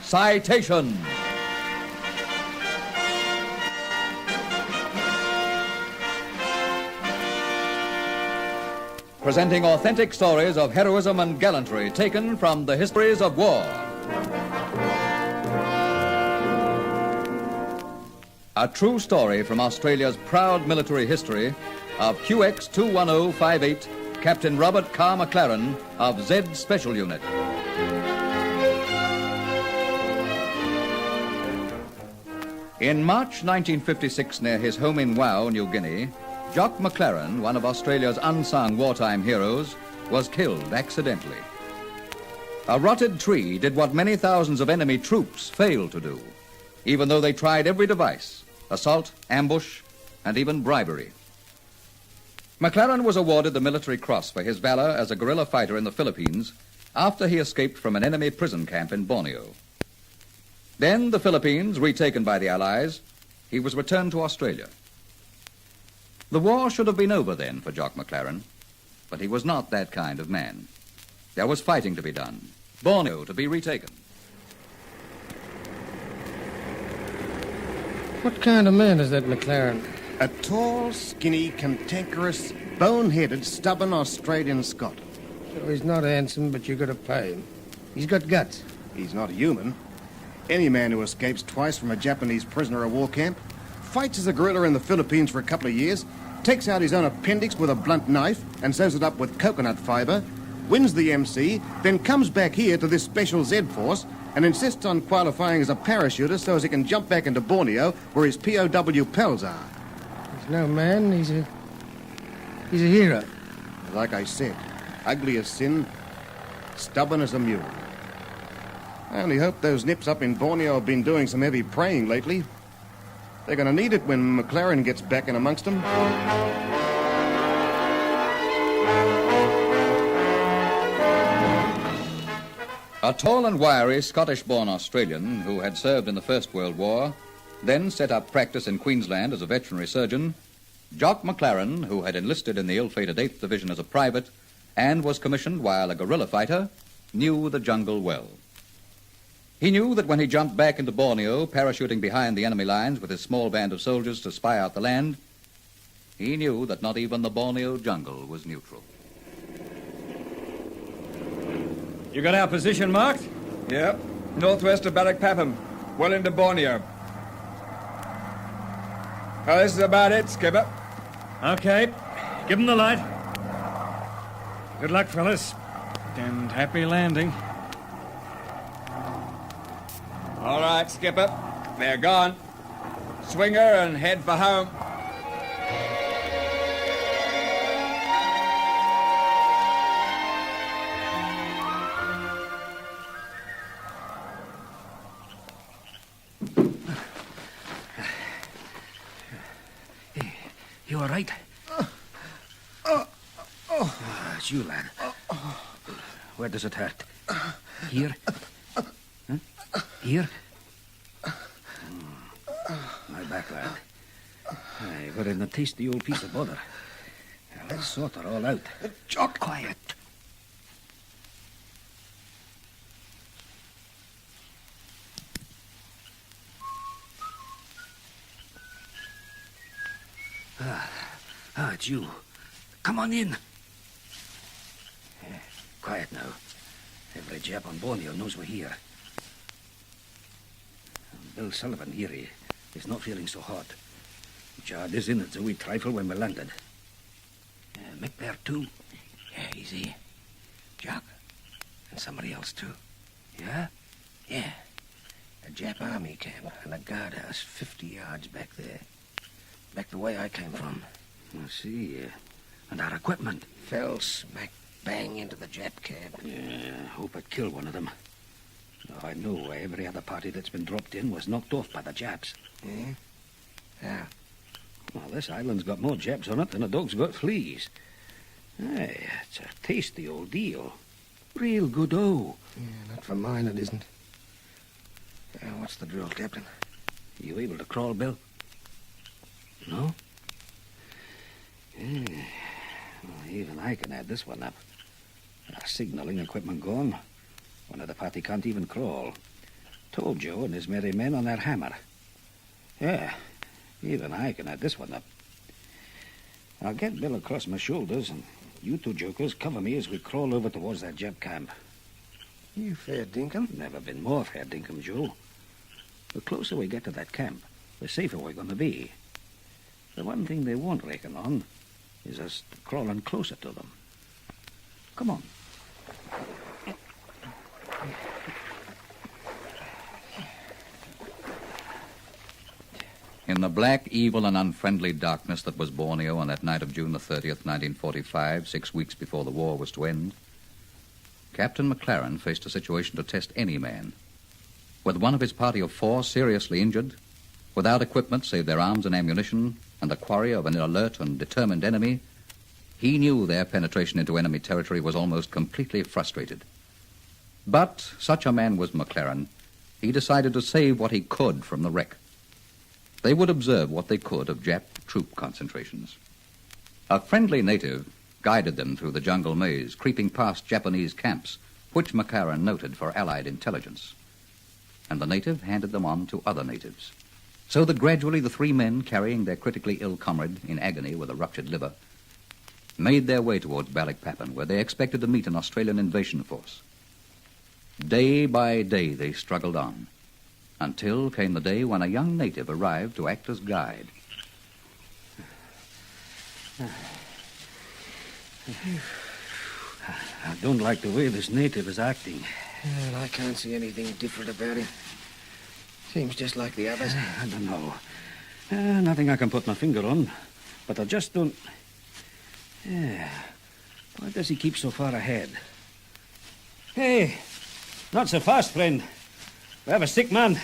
Citation. Presenting authentic stories of heroism and gallantry taken from the histories of war. A true story from Australia's proud military history of QX 21058, Captain Robert Carr McLaren of Z Special Unit. In March 1956, near his home in Wau, New Guinea, Jock McLaren, one of Australia's unsung wartime heroes, was killed accidentally. A rotted tree did what many thousands of enemy troops failed to do, even though they tried every device: assault, ambush, and even bribery. McLaren was awarded the Military Cross for his valor as a guerrilla fighter in the Philippines after he escaped from an enemy prison camp in Borneo. Then, the Philippines retaken by the Allies, he was returned to Australia. The war should have been over then for Jock McLaren, but he was not that kind of man. There was fighting to be done, Borneo to be retaken. What kind of man is that McLaren? A tall, skinny, cantankerous, bone-headed, stubborn Australian Scot. So he's not handsome, but you've got to pay him. He's got guts. He's not human. Any man who escapes twice from a Japanese prisoner of war camp, fights as a guerrilla in the Philippines for a couple of years, takes out his own appendix with a blunt knife and sews it up with coconut fibre, wins the MC, then comes back here to this special Z Force and insists on qualifying as a parachuter so as he can jump back into Borneo where his POW pals are. He's no man, he's a hero. Like I said, ugly as sin, stubborn as a mule. I only hope those nips up in Borneo have been doing some heavy praying lately. They're going to need it when McLaren gets back in amongst them. A tall and wiry Scottish-born Australian who had served in the First World War, then set up practice in Queensland as a veterinary surgeon, Jock McLaren, who had enlisted in the ill-fated 8th Division as a private and was commissioned while a guerrilla fighter, knew the jungle well. He knew that when he jumped back into Borneo, parachuting behind the enemy lines with his small band of soldiers to spy out the land, he knew that not even the Borneo jungle was neutral. You got our position marked? Yep. Northwest of Barak Papham. Well into Borneo. Well, this is about it, Skipper. Okay. Give them the light. Good luck, fellas. And happy landing. All right, Skipper. They're gone. Swing her and head for home. You all right? It's you, lad. Where does it hurt? Here? Huh? Here? My back, lad. Aye, we're in a tasty old piece of bother. Now, let's sort her all out. Jock! Quiet. It's you. Come on in. Quiet now. Every Jap on Borneo knows we're here. Bill Sullivan here, is not feeling so hot. Jarred his innards a wee trifle when we landed. Mick there too? Yeah, he's here. Jock. And somebody else too. Yeah? Yeah. A Jap army camp and a guardhouse 50 yards back there. Back the way I came from. I see. And our equipment? Fell smack bang into the Jap camp. Yeah, hope it killed one of them. I know every other party that's been dropped in was knocked off by the Japs. Yeah? How? Well, this island's got more Japs on it than a dog's got fleas. Aye, it's a tasty old deal. Real good-o. Yeah, not for mine, it isn't. What's the drill, Captain? You able to crawl, Bill? No? Yeah. Well, even I can add this one up. Our signaling equipment gone. One of the party can't even crawl. told Joe and his merry men on their hammer. Yeah, even I can add this one up. I'll get Bill across my shoulders, and you two jokers cover me as we crawl over towards that Jap camp. You fair dinkum. Never been more fair dinkum, Joe. The closer we get to that camp, the safer we're going to be. The one thing they won't reckon on is us crawling closer to them. Come on. In the black, evil, and unfriendly darkness that was Borneo on that night of June the 30th, 1945, 6 weeks before the war was to end, Captain McLaren faced a situation to test any man. With one of his party of 4 seriously injured, without equipment save their arms and ammunition, and the quarry of an alert and determined enemy, he knew their penetration into enemy territory was almost completely frustrated. But such a man was McLaren. He decided to save what he could from the wreck. They would observe what they could of Jap troop concentrations. A friendly native guided them through the jungle maze, creeping past Japanese camps, which McLaren noted for Allied intelligence. And the native handed them on to other natives. So that gradually the 3 men, carrying their critically ill comrade in agony with a ruptured liver, made their way towards Balikpapan, where they expected to meet an Australian invasion force. Day by day they struggled on, until came the day when a young native arrived to act as guide. I don't like the way this native is acting. Well, I can't see anything different about him. Seems just like the others. I don't know. Nothing I can put my finger on, but I just don't... Why does he keep so far ahead? Hey, not so fast, friend. We have a sick man.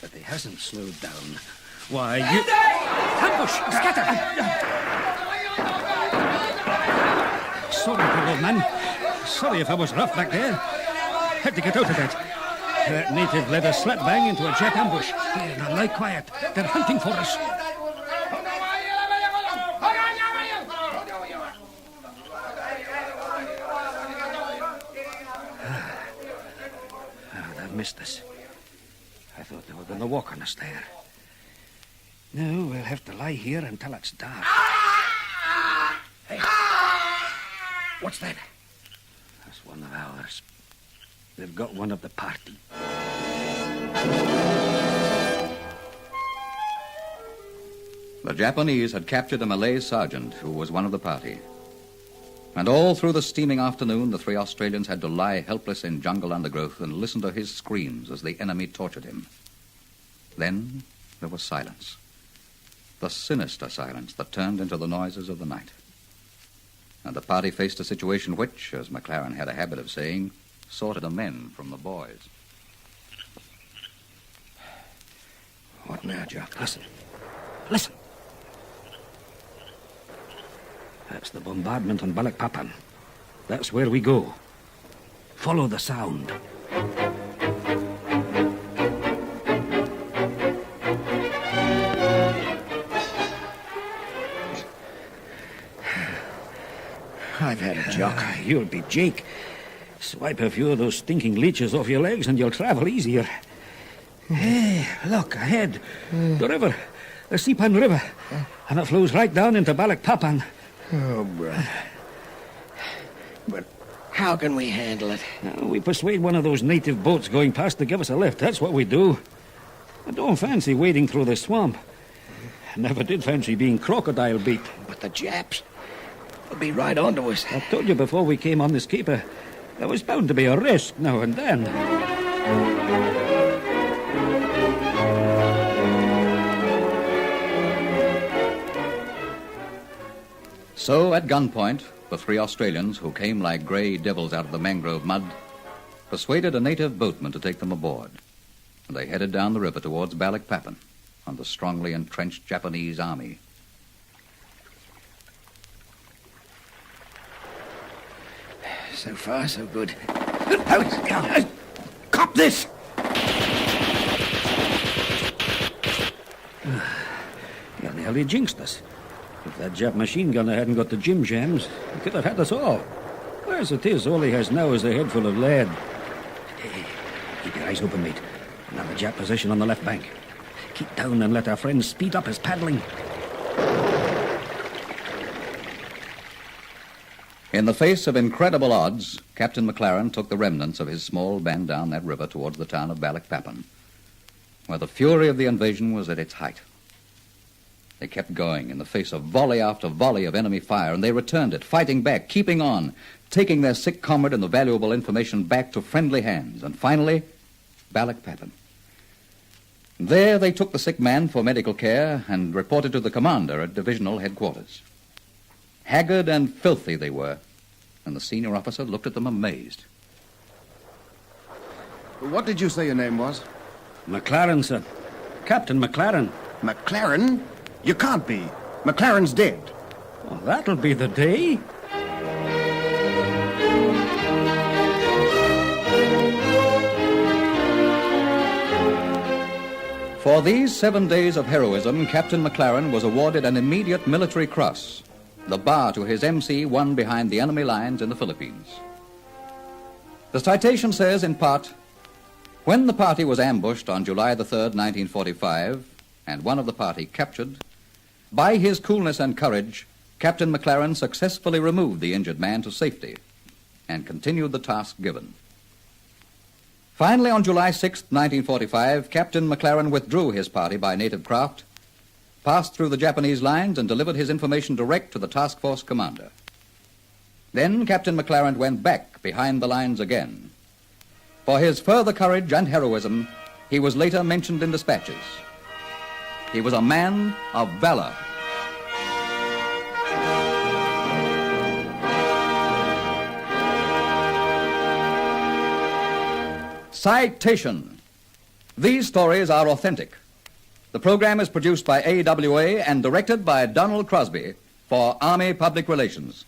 But he hasn't slowed down. Why, you... Ambush! Scatter! Sorry, poor old man. Sorry if I was rough back there. Had to get out of that. That native led a slap bang into a Jap ambush. Here, now lie quiet. They're hunting for us. They've missed us. I thought they were going to walk on us there. No, we'll have to lie here until it's dark. Hey, what's that? That's one of ours. They've got one of the party. The Japanese had captured a Malay sergeant who was one of the party. And all through the steaming afternoon, the 3 Australians had to lie helpless in jungle undergrowth and listen to his screams as the enemy tortured him. Then there was silence. The sinister silence that turned into the noises of the night. And the party faced a situation which, as McLaren had a habit of saying, sorted the men from the boys. What now, Jock? Listen. Listen. That's the bombardment on Balikpapan. That's where we go. Follow the sound. I've had a Jock. You'll be Jake. Swipe a few of those stinking leeches off your legs and you'll travel easier. Hey, look, ahead. The river. The Sipan River. And it flows right down into Balikpapan. Oh, brother. But how can we handle it? We persuade one of those native boats going past to give us a lift. That's what we do. I don't fancy wading through the swamp. I never did fancy being crocodile beat. But the Japs will be right onto us. I told you before we came on this caper, there was bound to be a risk now and then. So, at gunpoint, the 3 Australians, who came like grey devils out of the mangrove mud, persuaded a native boatman to take them aboard. And they headed down the river towards Balikpapan on the strongly entrenched Japanese army. So far, so good. Cop this! You nearly jinxed us. If that Jap machine gunner hadn't got the Jim Jams, he could have had us all. As it is, all he has now is a head full of lead. Hey, keep your eyes open, mate. Another Jap position on the left bank. Keep down and let our friend speed up his paddling. In the face of incredible odds, Captain McLaren took the remnants of his small band down that river towards the town of Balikpapan, where the fury of the invasion was at its height. They kept going in the face of volley after volley of enemy fire, and they returned it, fighting back, keeping on, taking their sick comrade and the valuable information back to friendly hands, and finally, Balikpapan. There they took the sick man for medical care and reported to the commander at divisional headquarters. Haggard and filthy they were, and the senior officer looked at them amazed. What did you say your name was? McLaren, sir. Captain McLaren. McLaren? You can't be. McLaren's dead. Well, that'll be the day. For these 7 days of heroism, Captain McLaren was awarded an immediate military cross, the bar to his MC won behind the enemy lines in the Philippines. The citation says, in part, when the party was ambushed on July the 3rd, 1945, and one of the party captured, by his coolness and courage, Captain McLaren successfully removed the injured man to safety and continued the task given. Finally, on July 6, 1945, Captain McLaren withdrew his party by native craft, passed through the Japanese lines, and delivered his information direct to the task force commander. Then Captain McLaren went back behind the lines again. For his further courage and heroism, he was later mentioned in dispatches. He was a man of valor. Citation. These stories are authentic. The program is produced by AWA and directed by Donald Crosby for Army Public Relations.